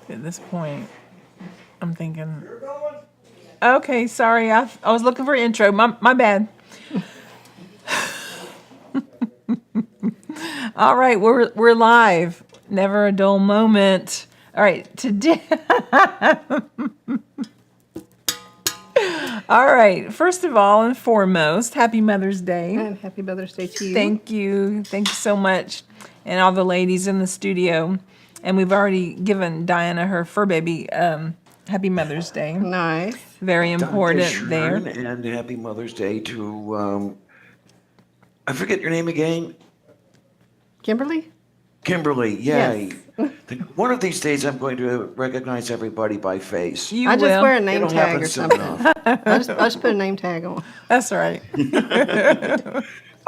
At this point, I'm thinking, okay, sorry, I was looking for intro. My bad. All right, we're live. Never a dull moment. All right, today. All right, first of all and foremost, happy Mother's Day. And happy Mother's Day to you. Thank you so much, and all the ladies in the studio. And we've already given Diana her fur baby happy Mother's Day. Nice. Very important Dr. there. Shern, and happy Mother's Day to, I forget your name again. Kimberly? Kimberly, yay. Yes. One of these days I'm going to recognize everybody by face. You I just will. wear a name It'll tag happen or soon something. enough. I just put a name tag on. That's right.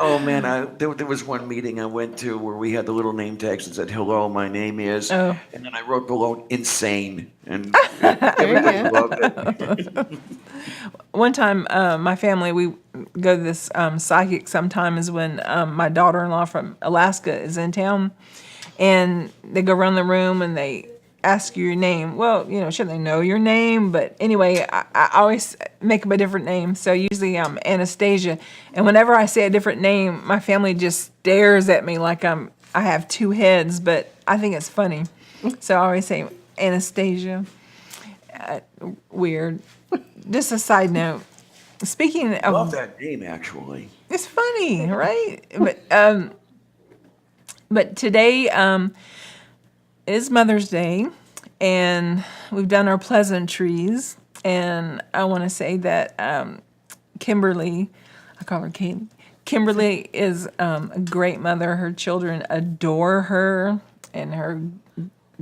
Oh man, there was one meeting I went to where we had the little name tags that said, "Hello, my name is," Oh. and then I wrote below "insane," and There everybody you go. loved it. One time, my family, we go to this psychic sometimes when my daughter-in-law from Alaska is in town, and they go around the room and they ask you your name. Well, should they know your name? But anyway, I always make up a different name. So usually I'm Anastasia. And whenever I say a different name, my family just stares at me like I have two heads, but I think it's funny. So I always say Anastasia. Weird. Just a side note. Speaking I love of, that name actually. it's funny, right? But today is Mother's Day, and we've done our pleasantries. And I want to say that Kimberly, I call her Kate. Kimberly is a great mother. Her children adore her, and her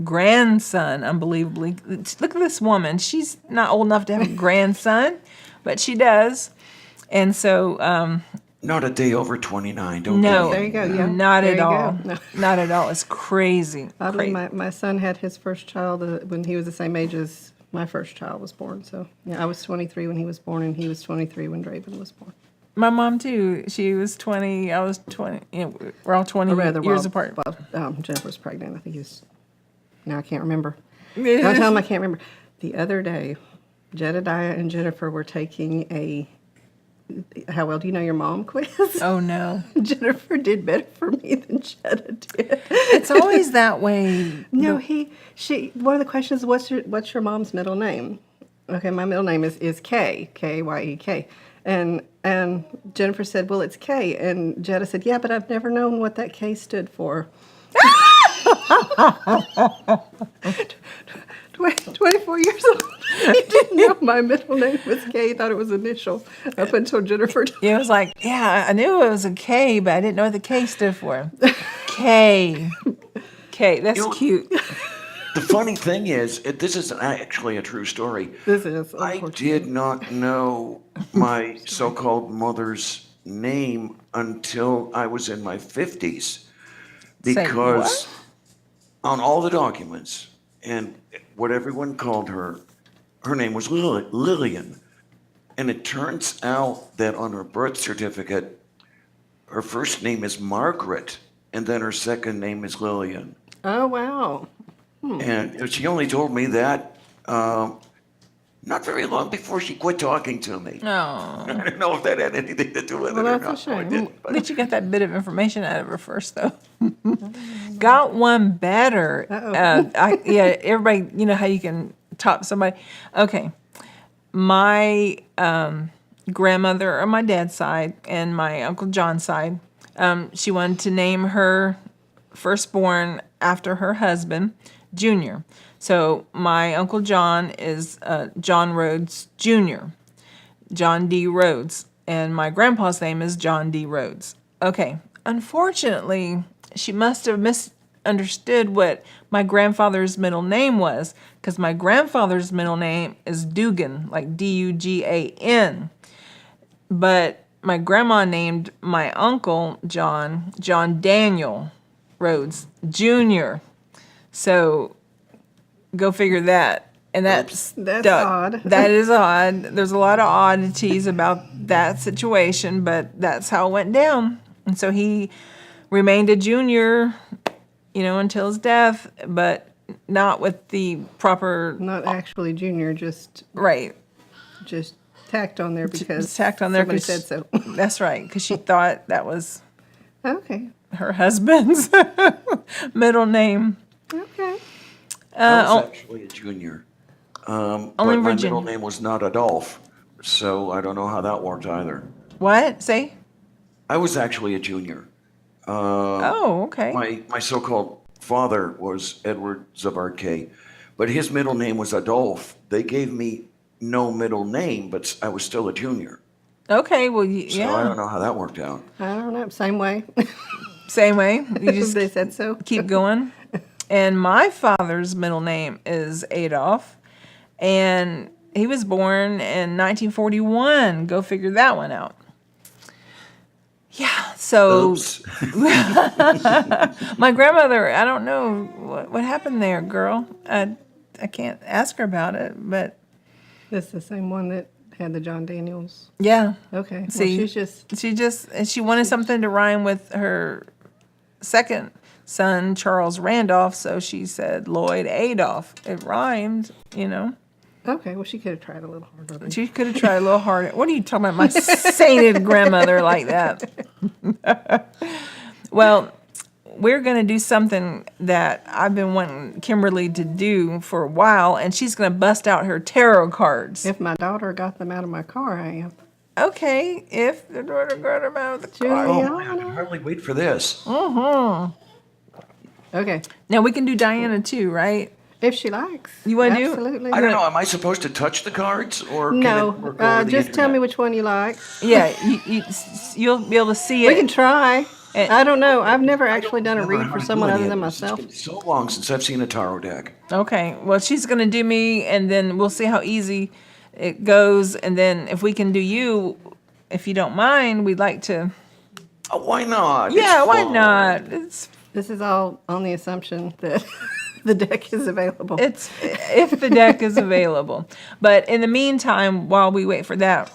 grandson, unbelievably. Look at this woman. She's not old enough to have a grandson, but she does. And so, Not a day over 29. Don't no, give There me you go, that. yeah. not There at you go. all. No. Not at all. It's crazy. Oddly, Crazy. my son had his first child when he was the same age as my first child was born. So, yeah, I was 23 when he was born, and he was 23 when Draven was born. My mom too. She was 20. I was 20. We're all 20 Or rather, years while, apart. while Jennifer was pregnant. I think he was, now I can't remember. Don't tell him I can't remember. The other day, Jedediah and Jennifer were taking a how well do you know your mom quiz. Oh no! Jennifer did better for me than Jeddah did. It's always that way. No, she. One of the questions is, what's your mom's middle name? Okay, my middle name is K, K-Y-E-K. And Jennifer said, well, it's K. And Jeddah said, yeah, but I've never known what that K stood for. 24 years old. He didn't know my middle name was K. He thought it was initial up until Jennifer did. It was like, yeah, I knew it was a K, but I didn't know what the K stood for. K. K. That's cute. The funny thing is, this is actually a true story. This is, I did not know my so-called mother's name until I was in my 50s. Because on all the documents, and what everyone called her, her name was Lillian. And it turns out that on her birth certificate, her first name is Margaret, and then her second name is Lillian. Oh, wow. And she only told me that not very long before she quit talking to me. Oh. I don't know if that had anything to do with Well, it or that's a not. No, it shame. didn't, but- At least you got that bit of information out of her first, though. Got one better. Uh-oh. Everybody, you know how you can top somebody. Okay. My grandmother on my dad's side and my Uncle John's side, she wanted to name her firstborn after her husband, Junior. So my Uncle John is John Rhodes Jr., John D. Rhodes, and my grandpa's name is John D. Rhodes. Okay, unfortunately, she must have misunderstood what my grandfather's middle name was, because my grandfather's middle name is Dugan, like D-U-G-A-N. But my grandma named my uncle John Daniel Rhodes Jr. So go figure that. And that's That's odd. That is odd. There's a lot of oddities about that situation, but that's how it went down. And so he remained a junior, until his death, but not with the proper Not actually junior, just right. tacked on there because Tacked on there somebody 'cause- said so. That's right, because she thought that was Okay. her husband's middle name. Okay. I was actually a junior. Only But my Virginia. middle name was not Adolph, so I don't know how that worked either. What? Say? I was actually a junior. Oh, okay. My so-called father was Edward Zavarke, but his middle name was Adolph. They gave me no middle name, but I was still a junior. Okay, well, So I don't know how that worked out. I don't know. Same way. same way. You just They said so. keep going. And my father's middle name is Adolph, and he was born in 1941. Go figure that one out. Yeah, so Oops. my grandmother, I don't know what happened there, girl. I can't ask her about it, but This is the same one that had the John Daniels. yeah. Okay. Well, See, she wanted something to rhyme with her second son, Charles Randolph, so she said Lloyd Adolph. It rhymed, Okay. Well, she could have tried a little harder. Then. She could have tried a little harder. What are you talking about, my sainted grandmother like that? Well, we're going to do something that I've been wanting Kimberly to do for a while, and she's going to bust out her tarot cards. If my daughter got them out of my car, I am. Okay, if the daughter got them out of the car. Oh, man, I can hardly wait for this. Okay. Now, we can do Diana too, right? If she likes. You wanna do- Absolutely. I don't know. Am I supposed to touch the cards, or can No. it work over the Just tell me internet? which one you like. Yeah, you'll be able to see it. We can try. Eh. I don't know. I've never actually done a Never know read how for to do someone any other of than this. myself. It's been so long since I've seen a tarot deck. Okay, well, she's going to do me, and then we'll see how easy it goes. And then if we can do you, if you don't mind, we'd like to. Oh, why not? Yeah, It's why fun. not? It's This is all on the assumption that the deck is available. if the deck is available. But in the meantime, while we wait for that,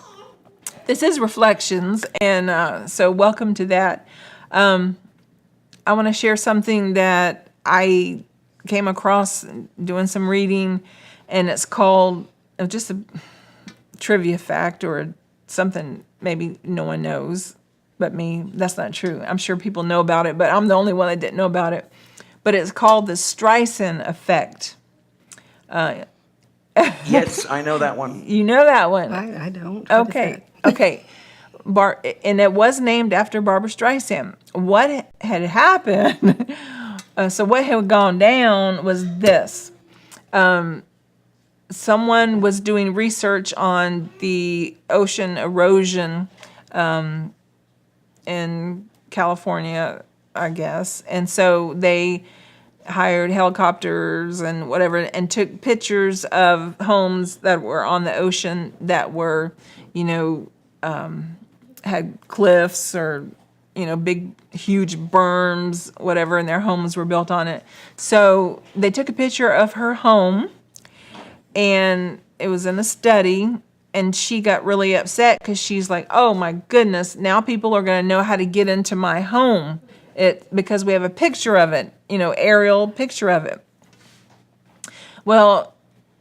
this is Reflections, and so welcome to that. I want to share something that I came across doing some reading, and it's called just a trivia fact or something maybe no one knows but me. That's not true. I'm sure people know about it, but I'm the only one that didn't know about it. But it's called the Streisand effect. Yes, I know that one. You know that one. I don't. What is Okay. that? Okay. And it was named after Barbara Streisand. What had happened? So what had gone down was this. Someone was doing research on the ocean erosion in California, I guess, and so they hired helicopters and whatever and took pictures of homes that were on the ocean that were, had cliffs or, big, huge berms, whatever, and their homes were built on it. So they took a picture of her home, and it was in a study, and she got really upset because she's like, oh my goodness, now people are going to know how to get into my home because we have a picture of it, aerial picture of it. Well,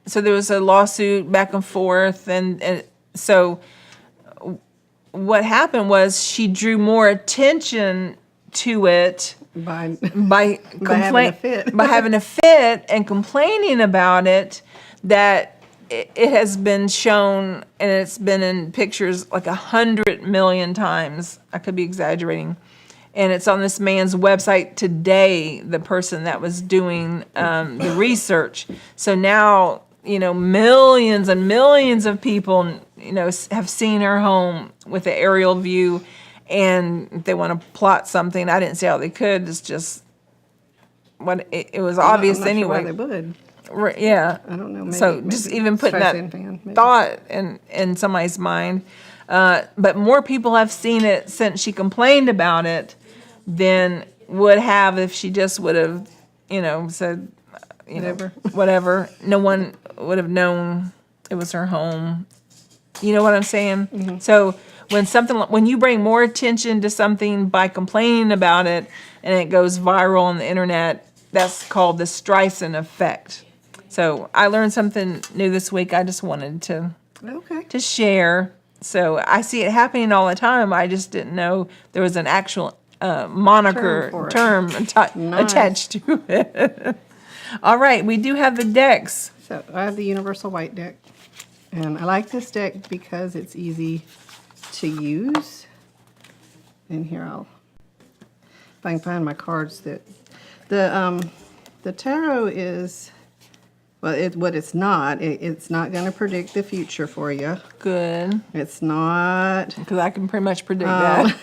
so there was a lawsuit back and forth, and so what happened was she drew more attention to it By by having a fit. by having a fit and complaining about it, that it has been shown, and it's been in pictures like 100 million times. I could be exaggerating. And it's on this man's website today, the person that was doing the research. So now, millions and millions of people, have seen her home with the aerial view, and if they want to plot something, I didn't see how they could. It's just what it was obvious I'm not anyway. Sure why they would. Yeah. I don't know. Maybe, So just maybe even putting that Streisand fan, maybe. thought in somebody's mind. But more people have seen it since she complained about it than would have if she just would have, said, whatever. No one would have known it was her home. You know what I'm saying? Mm-hmm. So when you bring more attention to something by complaining about it and it goes viral on the internet, that's called the Streisand effect. So I learned something new this week. I just wanted Okay. to share. So I see it happening all the time. I just didn't know there was an actual moniker term attached to it. All right, we do have the decks. So I have the Universal White deck. And I like this deck because it's easy to use. And here if I can find my cards that the tarot is, well, it's not. It's not going to predict the future for you. Good. It's not. Because I can pretty much predict that.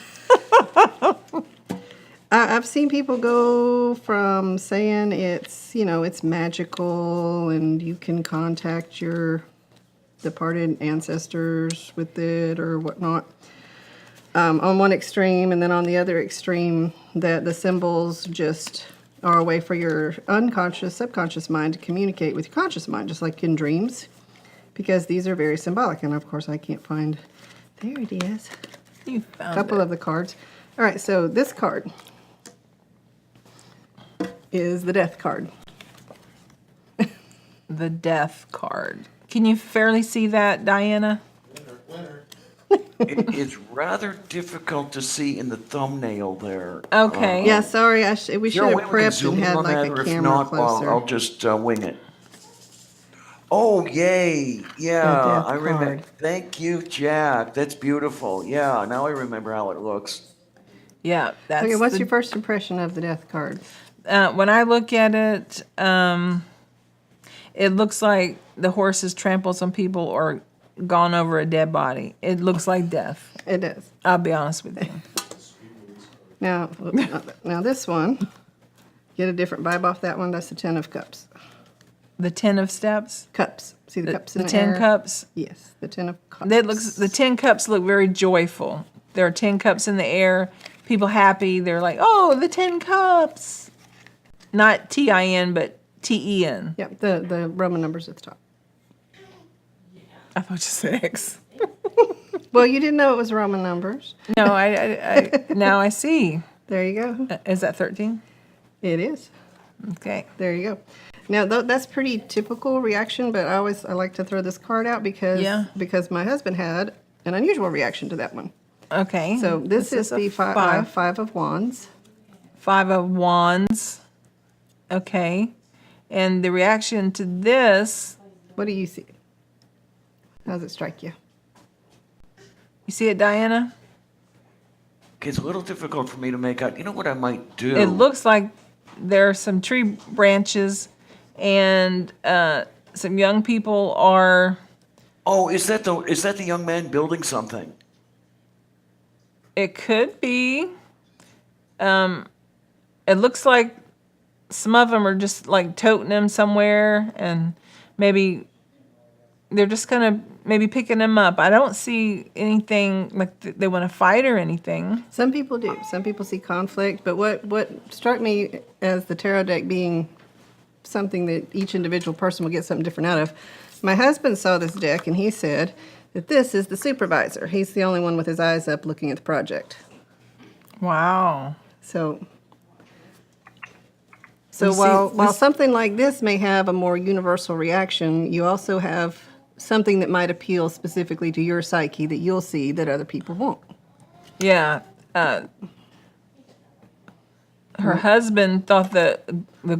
I've seen people go from saying it's magical and you can contact your departed ancestors with it or whatnot, on one extreme, and then on the other extreme that the symbols just are a way for your unconscious, subconscious mind to communicate with your conscious mind, just like in dreams, because these are very symbolic. And of course I can't find, there it is, You found a couple it. of the cards. All right, so this card is the death card. The death card. Can you fairly see that, Diana? It is rather difficult to see in the thumbnail there. Okay. Yeah, sorry, we Is should there a have way we can prepped zoom and in had on like that, a or if camera not, closer. I'll just wing it. Oh, yay. Yeah, death I remember. card. Thank you, Jack. That's beautiful. Yeah, now I remember how it looks. Yeah, that's Okay, what's your first impression of the death card? when I look at it, it looks like the horse has trampled some people or gone over a dead body. It looks like death. It does. I'll be honest with you. Now this one, get a different vibe off that one. That's the Ten of Cups. The 10 of steps. Cups. See the cups in The the 10 air? cups. Yes, the Ten of Cups. The 10 cups look very joyful. There are 10 cups in the air. People happy. They're like, oh, the 10 cups. Not T-I-N, but T-E-N. Yep, the Roman numbers at the top. I thought you said X. Well, you didn't know it was Roman numbers. No, I now I see. There you go. Is that 13? It is. Okay. There you go. Now that's pretty typical reaction, but I like to throw this card out because my husband had an unusual reaction to that one. Okay. So this is the five of Wands. 5 of Wands. Okay. And the reaction to this, What do you see? How does it strike you? you see it, Diana? It's a little difficult for me to make out. You know what I might do? It looks like there are some tree branches and some young people are, Oh, is that the young man building something? it could be. It looks like some of them are just like toting them somewhere and maybe they're just kind of maybe picking them up. I don't see anything like they want to fight or anything. Some people do. Some people see conflict. But what struck me as the tarot deck being something that each individual person will get something different out of, my husband saw this deck and he said that this is the supervisor. He's the only one with his eyes up looking at the project. Wow. So You see, while something like this may have a more universal reaction, you also have something that might appeal specifically to your psyche that you'll see that other people won't. Yeah. Her husband thought the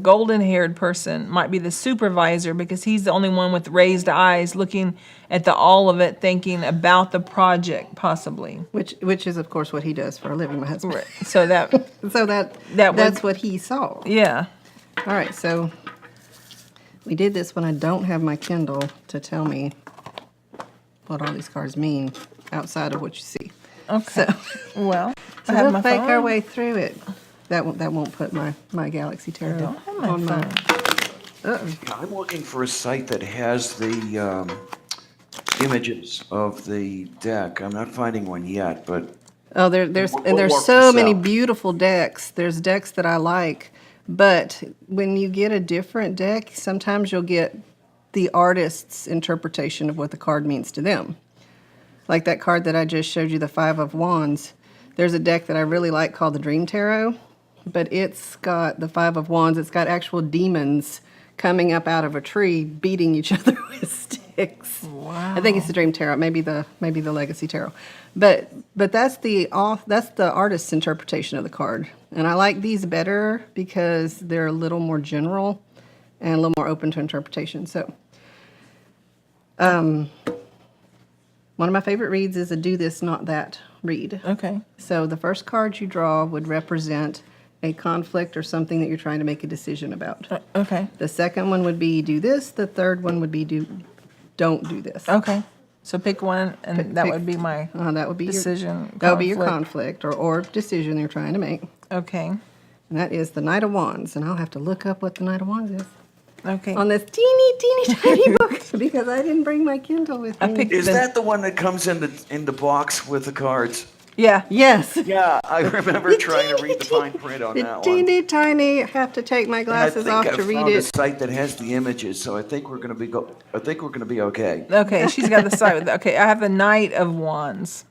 golden-haired person might be the supervisor because he's the only one with raised eyes looking at all of it, thinking about the project, possibly. Which is, of course, what he does for a living, my husband. Right. So that, So that's what he saw. yeah. All right, so we did this when I don't have my Kindle to tell me what all these cards mean outside of what you see. Okay. So, Well, I so have we'll my fake our phone. way through it. That won't put my Galaxy Tarot don't have my on my. Uh-oh. I'm looking for a site that has the images of the deck. I'm not finding one yet, but Oh, there's We'll and there's work so this many out. beautiful decks. There's decks that I like But when you get a different deck, sometimes you'll get the artist's interpretation of what the card means to them. Like that card that I just showed you, the Five of Wands. There's a deck that I really like called the Dream Tarot, but it's got the Five of Wands. It's got actual demons coming up out of a tree, beating each other with sticks. Wow. I think it's the Dream Tarot, maybe the Legacy Tarot, but that's the artist's interpretation of the card. And I like these better because they're a little more general and a little more open to interpretation. So, one of my favorite reads is a Do This, Not That read. Okay. So the first card you draw would represent a conflict or something that you're trying to make a decision about. Okay. The second one would be do this. The third one would be don't do this. Okay. So pick one, and that pick- would be my That would be decision. That would be your conflict. conflict or decision you're trying to make. Okay. And that is the Knight of Wands. And I'll have to look up what the Knight of Wands is Okay. on this teeny tiny book because I didn't bring my Kindle with me. I picked Is the, that the one that comes in the box with the cards? Yeah. Yes. Yeah, I remember trying to read the fine print on The that one. teeny tiny. Have to take my And I glasses think off I to read found a it. site that has the images, so I think we're gonna be okay. Okay. She's got the side with. Okay. I have the Knight of Wands.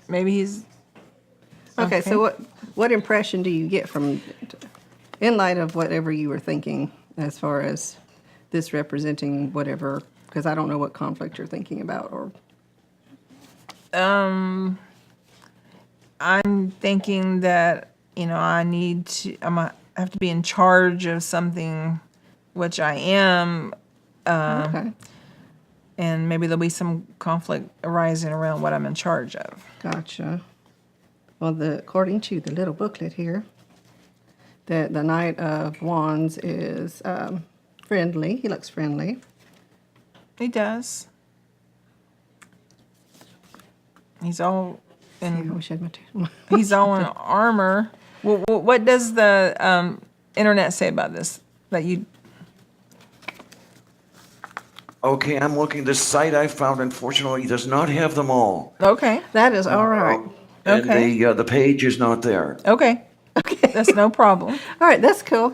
Maybe he's. Okay, so what impression do you get from, in light of whatever you were thinking, as far as this representing whatever? Because I don't know what conflict you're thinking about, or I'm thinking that I have to be in charge of something, which I am, okay, and maybe there'll be some conflict arising around what I'm in charge of. gotcha. Well, according to the little booklet here, the Knight of Wands is friendly. He looks friendly. He does. He's all I in. wish I had my He's all in armor. What does the internet say about this? That you. Okay, I'm looking. The site I found, unfortunately, does not have them all. Okay. That is all right. And Okay. the page is not there. Okay. Okay. That's no problem. All right, that's cool.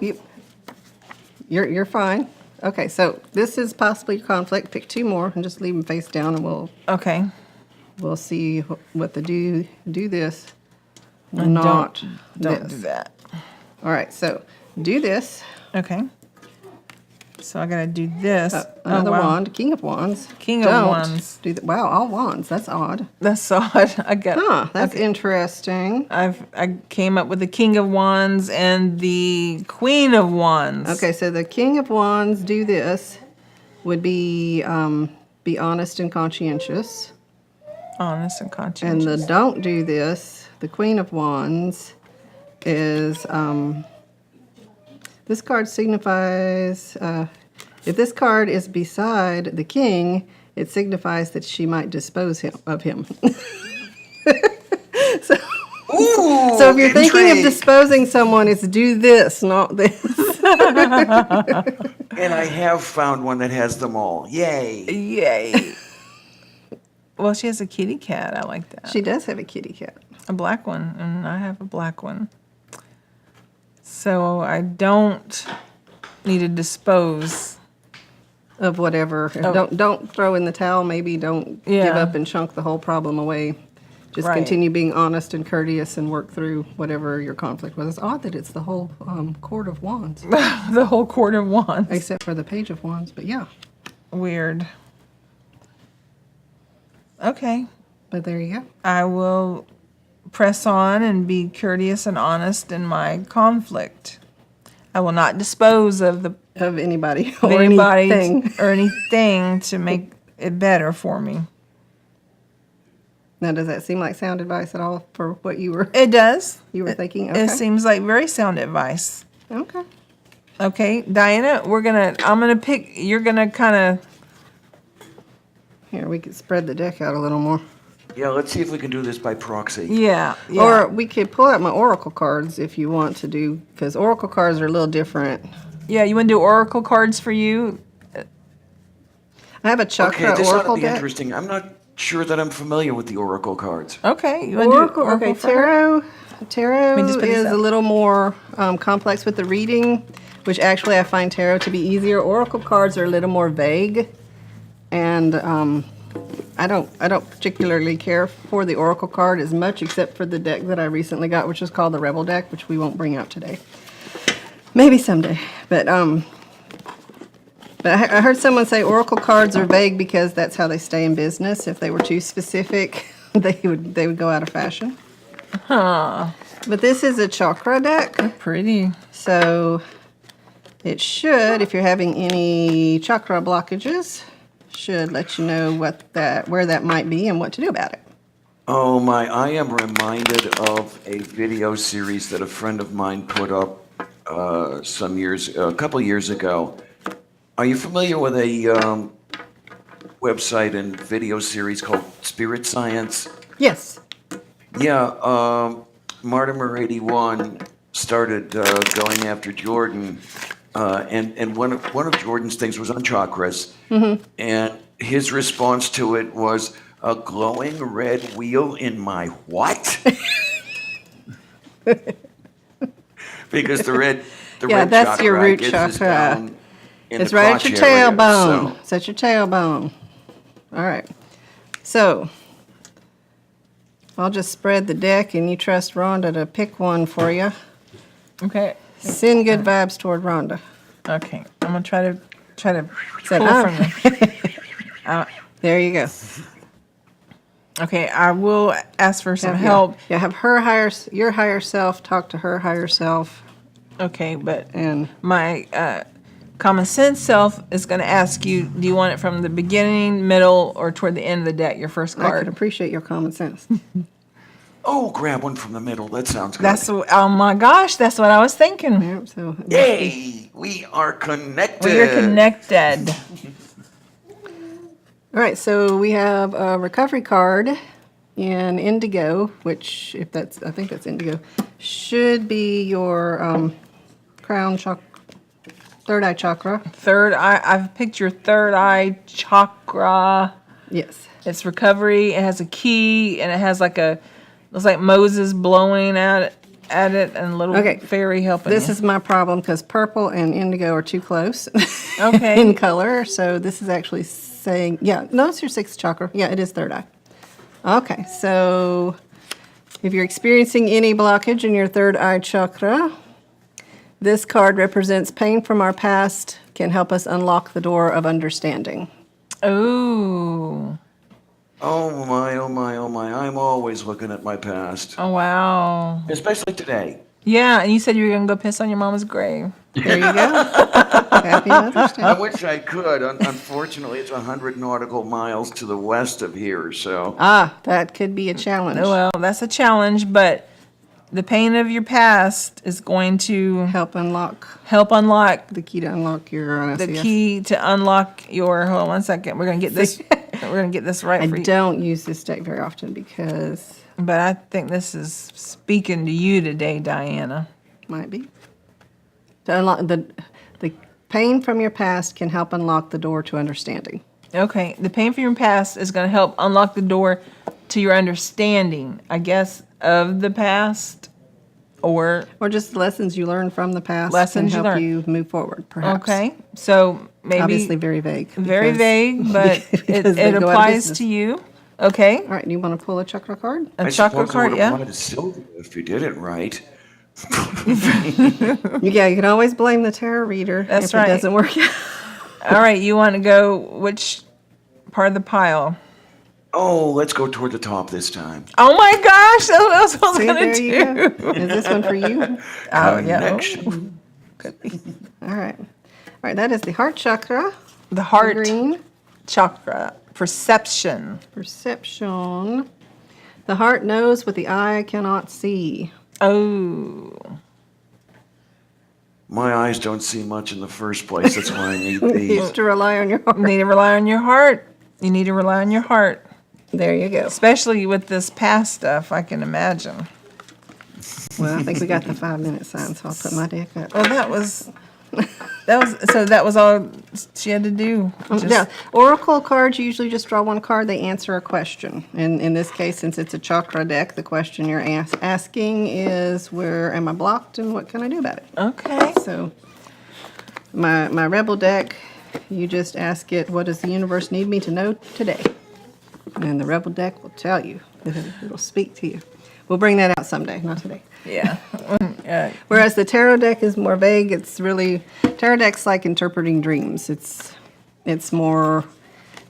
You're fine. Okay, so this is possibly your conflict. Pick two more and just leave them face down, and Okay. we'll see what the do this, And not don't this. do that. All right, so do this. Okay. So I gotta do this. Another wow. wand, King of Wands. King of Don't Wands. Do wow, all wands. That's odd. That's odd. I got. Huh? That's interesting. I came up with the King of Wands and the Queen of Wands. Okay, so the King of Wands, do this, would be honest and conscientious. Honest and And conscientious. the don't do this, the Queen of Wands, is this card signifies if this card is beside the king, it signifies that she might dispose of him. Ooh, So if you're thinking of intrigue. disposing someone, it's do this, not this. And I have found one that has them all. Yay. Yay. Well, she has a kitty cat. I like that. She does have a kitty cat. A black one, and I have a black one. So I don't need to dispose. Of whatever. Don't throw in the towel. Maybe don't give Yeah. up and chunk the whole problem away. Just Right. continue being honest and courteous and work through whatever your conflict was. It's odd that it's the whole Court of Wands, The whole Court of Wands. except for the Page of Wands. But yeah, Weird. Okay. but there you go. I will press on and be courteous and honest in my conflict. I will not dispose of Anybody or anybody anything. or anything to make it better for me. Now, does that seem like sound advice at all for what you were It does. thinking? It Okay. seems like very sound advice. Okay. Okay, Diana, I'm gonna pick. You're gonna kind of. Here, we could spread the deck out a little more. Yeah, let's see if we can do this by proxy. Yeah. Or we could pull out my oracle cards if you want to do, because oracle cards are a little different. Yeah, you want to do oracle cards for you? I have a chakra Okay, this ought oracle to be deck. interesting. I'm not sure that I'm familiar with the oracle cards. Okay. You want to do Oracle, okay, for her? tarot. Tarot just put this is up. a little more complex with the reading, which actually I find tarot to be easier. Oracle cards are a little more vague, and I don't particularly care for the Oracle card as much, except for the deck that I recently got, which is called the Rebel deck, which we won't bring out today. Maybe someday, but I heard someone say Oracle cards are vague because that's how they stay in business. If they were too specific, they would go out of fashion. Huh. But this is a chakra deck, Pretty. so it should, if you're having any chakra blockages, should let you know where that might be and what to do about it. Oh my, I am reminded of a video series that a friend of mine put up a couple years ago. Are you familiar with a website and video series called Spirit Science? Yes. Yeah, Mortimer 81 started going after Jordan, and one of Jordan's things was on chakras, and his response to it was a glowing red wheel in my what? Because the red that's chakra your root gets us chakra. down in It's the right at your crotch area, tailbone. so- It's at your tailbone. All right. So I'll just spread the deck, and you trust Rhonda to pick one for you. Okay. Send good vibes toward Rhonda. Okay. I'm gonna try to Said, pull "Ah." from the. There you go. Okay. I will ask for some Yeah, help. Yeah, have your higher self talk to her higher self, Okay, but and my common sense self is going to ask you, do you want it from the beginning, middle, or toward the end of the deck, your first I could card? appreciate your common sense. Oh, grab one from the middle. That sounds good. Oh my gosh, that's what I was thinking. Yep, so it must be- Yay! We are connected. We are connected. All right, so we have a recovery card in indigo, which I think that's indigo, should be your crown chakra, third eye chakra. Third eye, I've picked your third eye chakra. Yes. It's recovery. It has a key, and it has looks like Moses blowing at it, and a little Okay. fairy helping This you. is my problem because purple and indigo are too close Okay. in color. So this is actually saying, yeah, no, it's your sixth chakra. Yeah, it is third eye. Okay, so if you're experiencing any blockage in your third eye chakra, this card represents pain from our past, can help us unlock the door of understanding. Ooh. Oh my, oh my, oh my. I'm always looking at my past. Oh, wow. Especially today. Yeah, and you said you were going to go piss on your mama's grave. There you go. Happy Mother's Day. I wish I could. Unfortunately, it's 100 nautical miles to the west of here, so. Ah, that could be a challenge. Well, that's a challenge, but the pain of your past is going to Help unlock help unlock the key to unlock your the yes. key to unlock your. Hold on 1 second. We're gonna get this. We're gonna get this right I for you. don't use this deck very often because But I think this is speaking to you today, Diana. might be to unlock the pain from your past can help unlock the door to understanding. Okay, the pain from your past is going to help unlock the door to your understanding, I guess, of the past, or Or just the lessons you learn from the past Lessons you can help learn. you move forward, perhaps. okay. So maybe Obviously very vague. very because- vague, but because they it go out of applies business. to you. Okay, All right, do you want to pull a chakra card? a I chakra suppose card, I would have yeah. wanted to Sylvia if you did it right. Yeah, you can always blame the tarot reader That's if right. it doesn't work out. All right, you want to go which part of the pile? Oh, let's go toward the top this time. Oh my gosh, that's what I was See, going there to you do. go. Is this one for you? Oh, yeah. Connection. All right. All right, that is the heart chakra. The heart Green. chakra, perception. Perception. The heart knows what the eye cannot see. Oh, My eyes don't see much in the first place. That's why I need You these. have to rely on your heart. you need to rely on your heart. You need to rely on your heart, There you go. especially with this past stuff. I can imagine. Well, I think we got the 5-minute sign, so I'll put my deck up. Well, that was that was all she had to do. Yeah, oracle cards, you usually just draw one card, they answer a question. And in this case, since it's a chakra deck, the question you're asking is, where am I blocked and what can I do about it? Okay. So my rebel deck, you just ask it, what does the universe need me to know today? And the rebel deck will tell you. It'll speak to you. We'll bring that out someday, not today. Yeah. Whereas the tarot deck is more vague. It's really, tarot deck's like interpreting dreams. It's more,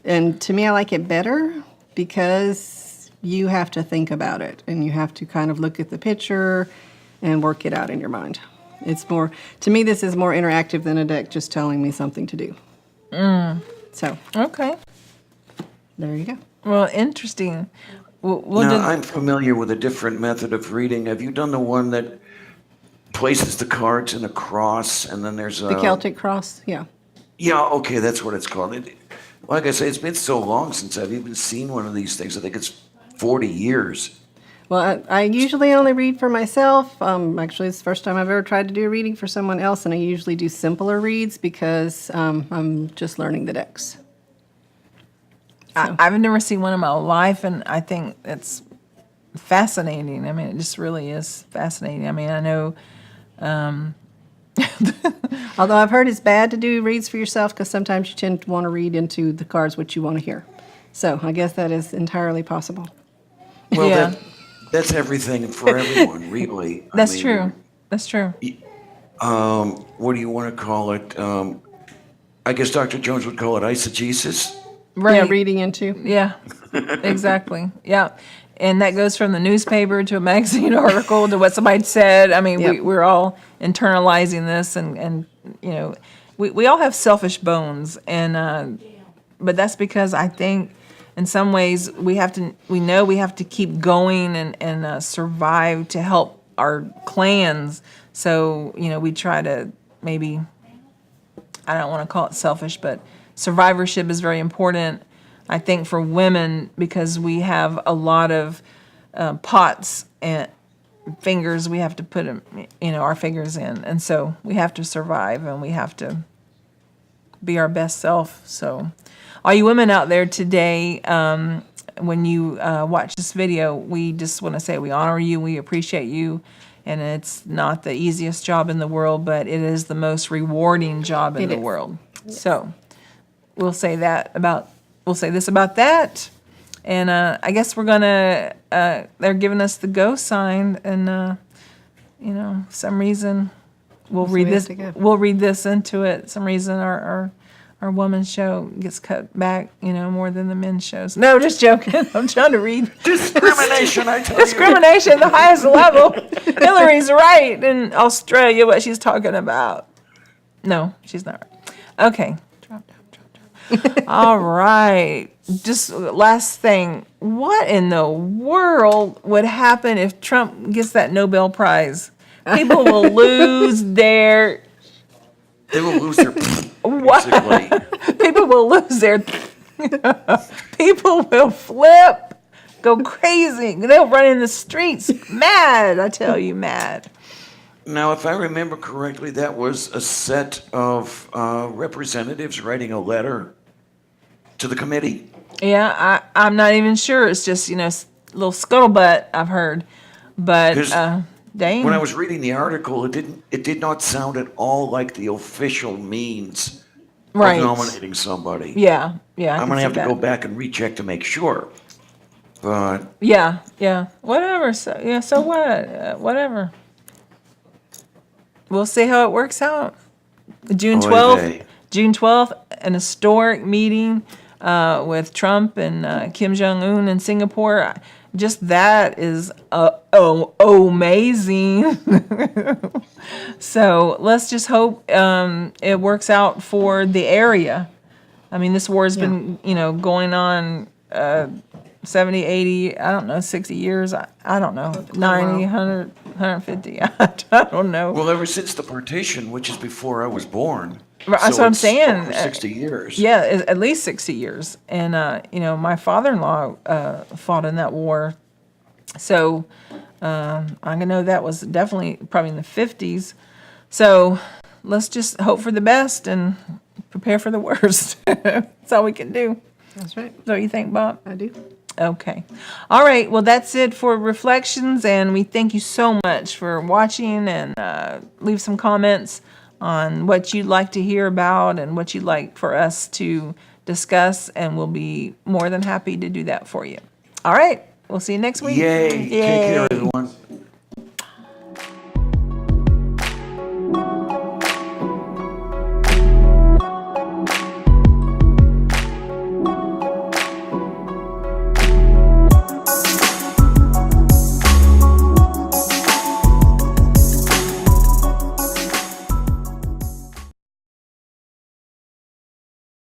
and to me I like it better because you have to think about it and you have to kind of look at the picture and work it out in your mind. It's more, to me this is more interactive than a deck just telling me something to do. So, Okay. there you go. Well, interesting. Now, I'm familiar with a different method of reading. Have you done the one that places the cards in a cross and then there's a... The Celtic cross, yeah. Yeah, okay, that's what it's called. Like I say, it's been so long since I've even seen one of these things. I think it's 40 years. Well, I usually only read for myself. Actually, it's the first time I've ever tried to do a reading for someone else, and I usually do simpler reads because I'm just learning the decks. I've never seen one in my life, and I think it's fascinating. I mean, it just really is fascinating. I mean, I know. Although I've heard it's bad to do reads for yourself because sometimes you tend to want to read into the cards what you want to hear. So I guess that is entirely possible. Well, Yeah. that's everything for everyone, really. That's true. That's true. What do you want to call it? I guess Dr. Jones would call it eisegesis. Right. Yeah, reading into. Yeah, exactly. Yeah. And that goes from the newspaper to a magazine article to what somebody said. I mean, Yep. we're all internalizing this, and you know, we all have selfish bones, and but that's because I think in some ways we know we have to keep going and survive to help our clans. So, you know, we try to maybe, I don't want to call it selfish, but survivorship is very important, I think, for women because we have a lot of pots and fingers we have to put our fingers in. And so we have to survive and we have to be our best self. So all you women out there today, when you watch this video, we just want to say we honor you, we appreciate you. And it's not the easiest job in the world, but it is the most rewarding job in the world. Yes. So we'll say this about that. And I guess we're gonna, they're giving us the go sign, and some reason we'll read this into it. Some reason our woman's show gets cut back, more than the men's shows. No, just joking. I'm trying to read. Discrimination, I tell you. Discrimination at the highest level. Hillary's right in Australia, what she's talking about. No, she's not right. Okay. Drop down. All right. Just last thing. What in the world would happen if Trump gets that Nobel Prize? People will lose their... They will lose their... What? People will lose their... People will flip, go crazy. They'll run in the streets mad, I tell you, mad. Now, if I remember correctly, that was a set of representatives writing a letter to the committee. Yeah, I'm not even sure. It's just, a little scuttlebutt I've heard. But, dang. When I was reading the article, it did not sound at all like the official means of nominating somebody. Yeah. I'm going to have to go back and recheck to make sure. But yeah, whatever. So what? Whatever. We'll see how it works out. June 12th, an historic meeting with Trump and Kim Jong-un in Singapore. Just that is amazing. So let's just hope it works out for the area. I mean, this war has been, going on 70, 80, I don't know, 60 years. I don't know, 90, 100, 150. I don't know. Well, ever since the partition, which is before I was born. That's what I'm saying. Over 60 years. Yeah, at least 60 years. And, my father-in-law fought in that war. So I know that was definitely probably in the 50s. So let's just hope for the best and prepare for the worst. That's all we can do. That's right. So you think, Bob? I do. Okay. All right. Well, that's it for reflections, and we thank you so much for watching, and leave some comments on what you'd like to hear about and what you'd like for us to discuss, and we'll be more than happy to do that for you. All right. We'll see you next week. Yay. Take care, everyone.